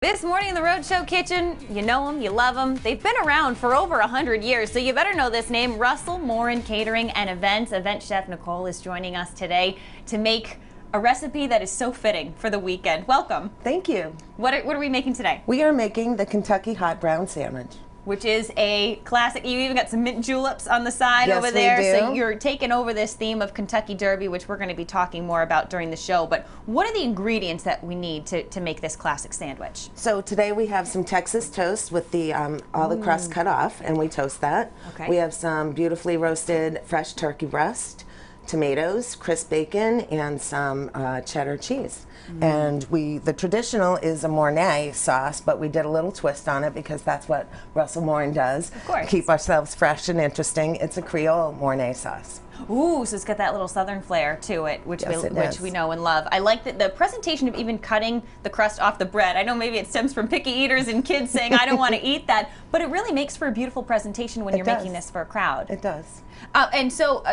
This morning in the Roadshow Kitchen, you know them, you love them. They've been around for over 100 years, so you better know this name. Russell Morin Catering and Events. Event chef Nicole is joining us today to make a recipe that is so fitting for the weekend. Welcome. Thank you. What are we making today? We are making the Kentucky Hot Brown Sandwich, which is a classic. You even got some mint juleps on the side over there. Yes, we do. So you're taking over this theme of Kentucky Derby, which we're going to be talking more about during the show. But what are the ingredients that we need to make this classic sandwich? So today we have some Texas toast with the all the crust cut off, and we toast that. Okay. We have some beautifully roasted fresh turkey breast, tomatoes, crisp bacon, and some cheddar cheese. And the traditional is a Mornay sauce, but we did a little twist on it because that's what Russell Morin does. Of course. Keep ourselves fresh and interesting. It's a Creole Mornay sauce. Ooh, so it's got that little southern flair to it, which Yes, we know and love. I like the presentation of even cutting the crust off the bread. I know maybe it stems from picky eaters and kids saying, I don't want to eat that, but it really makes for a beautiful presentation when you're making this for a crowd. It does. And so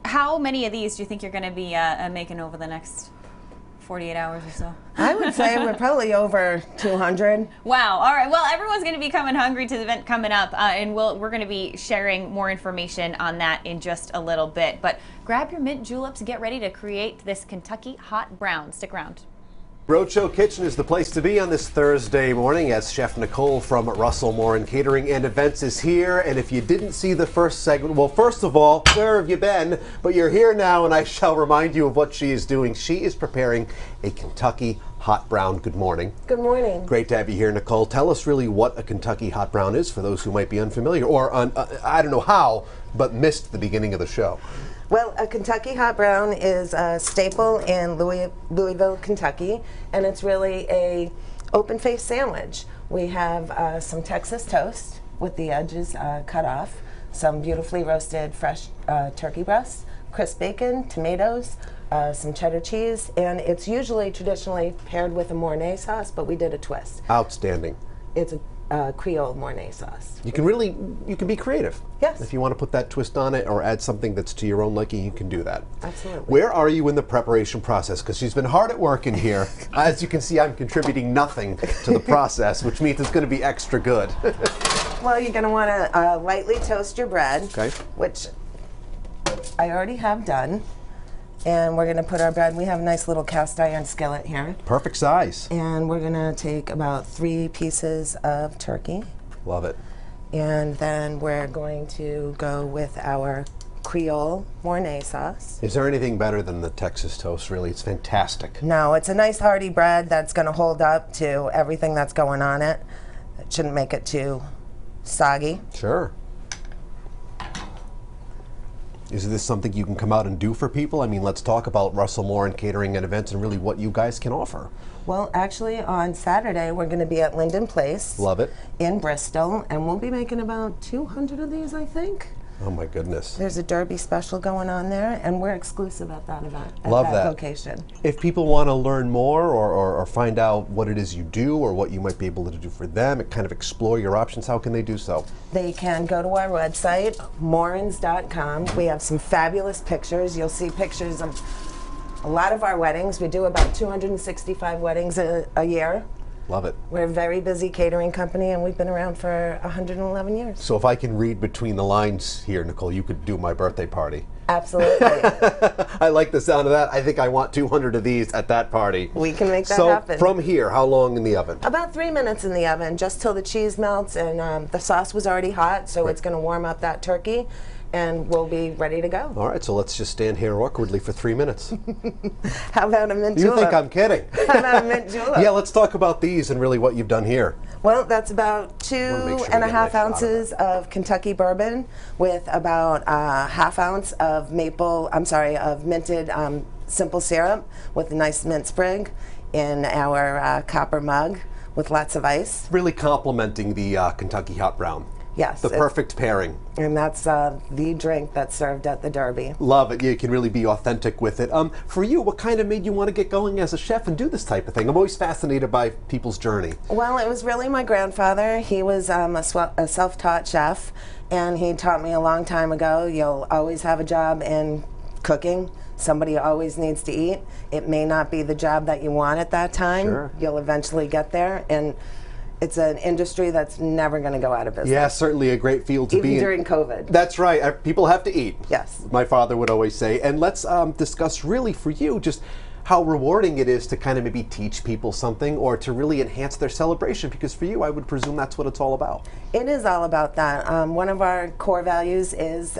how many of these do you think you're going to be making over the next 48 hours or so? I would say we're probably over 200. Wow. All right. Well, everyone's going to be coming hungry to the event coming up, and we're going to be sharing more information on that in just a little bit. But grab your mint juleps and get ready to create this Kentucky Hot Brown. Stick around. Roadshow Kitchen is the place to be on this Thursday morning as Chef Nicole from Russell Morin Catering and Events is here. And if you didn't see the first segment, well, first of all, where have you been? But you're here now, and I shall remind you of what she is doing. She is preparing a Kentucky Hot Brown. Good morning. Good morning. Great to have you here, Nicole. Tell us really what a Kentucky Hot Brown is for those who might be unfamiliar or, I don't know how, but missed the beginning of the show. Well, a Kentucky Hot Brown is a staple in Louisville, Kentucky, and it's really a open-faced sandwich. We have some Texas toast with the edges cut off, some beautifully roasted fresh turkey breasts, crisp bacon, tomatoes, some cheddar cheese, and it's usually traditionally paired with a Mornay sauce, but we did a twist. Outstanding. It's a Creole Mornay sauce. You can be creative. Yes. If you want to put that twist on it or add something that's to your own liking, you can do that. Absolutely. Where are you in the preparation process? Because she's been hard at work in here. As you can see, I'm contributing nothing to the process, which means it's going to be extra good. Well, you're going to want to lightly toast your bread, Okay. which I already have done. And we're going to put our bread, we have a nice little cast iron skillet here. Perfect size. And we're going to take about 3 pieces of turkey. Love it. And then we're going to go with our Creole Mornay sauce. Is there anything better than the Texas toast, really? It's fantastic. No, it's a nice hearty bread that's going to hold up to everything that's going on it. It shouldn't make it too soggy. Sure. Is this something you can come out and do for people? I mean, let's talk about Russell Morin Catering and Events and really what you guys can offer. Well, actually, on Saturday, we're going to be at Linden Place. Love it. In Bristol, and we'll be making about 200 of these, I think. Oh my goodness. There's a Derby special going on there, and we're exclusive at that event, at Love that that location. If people want to learn more or find out what it is you do or what you might be able to do for them and kind of explore your options, how can they do so? They can go to our website, morins.com. We have some fabulous pictures. You'll see pictures of a lot of our weddings. We do about 265 weddings a year. Love it. We're a very busy catering company, and we've been around for 111 years. So if I can read between the lines here, Nicole, you could do my birthday party. Absolutely. I like the sound of that. I think I want 200 of these at that party. We can make that so happen. From here, how long in the oven? About 3 minutes in the oven, just till the cheese melts, and the sauce was already hot, so it's going to warm up that turkey, and we'll be ready to go. All right, so let's just stand here awkwardly for 3 minutes. How about a mint You julep? think I'm kidding? How about a mint julep? Yeah, let's talk about these and really what you've done here. Well, that's about make sure we 2.5 get a nice shot of ounces of Kentucky bourbon with about a ½ ounce of minted simple syrup with a nice mint sprig in our copper mug with lots of ice. Really complimenting the Kentucky Hot Brown. Yes. The perfect pairing. And that's the drink that's served at the Derby. Love it. You can really be authentic with it. For you, what kind of made you want to get going as a chef and do this type of thing? I'm always fascinated by people's journey. Well, it was really my grandfather. He was a self-taught chef, and he taught me a long time ago, you'll always have a job in cooking, somebody always needs to eat. It may not be the job that you want at that time. Sure. You'll eventually get there, and it's an industry that's never going to go out of business. Yeah, certainly a great field to Even be in. during COVID. That's right. People have to eat. Yes. My father would always say. And let's discuss really for you just how rewarding it is to kind of maybe teach people something or to really enhance their celebration, because for you, I would presume that's what it's all about. It is all about that. One of our core values is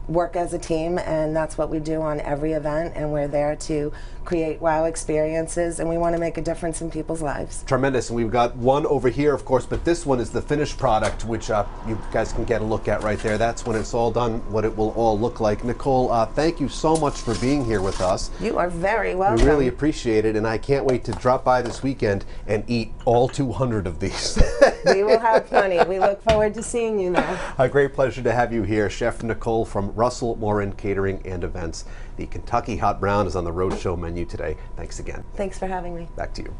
work as a team, and that's what we do on every event, and we're there to create wow experiences, and we want to make a difference in people's lives. Tremendous. And we've got one over here, of course, but this one is the finished product, which you guys can get a look at right there. That's when it's all done, what it will all look like. Nicole, thank you so much for being here with us. You are very welcome. We really appreciate it, and I can't wait to drop by this weekend and eat all 200 of these. We will have plenty. We look forward to seeing you there. A great pleasure to have you here. Chef Nicole from Russell Morin Catering and Events. The Kentucky Hot Brown is on the Roadshow menu today. Thanks again. Thanks for having me. Back to you.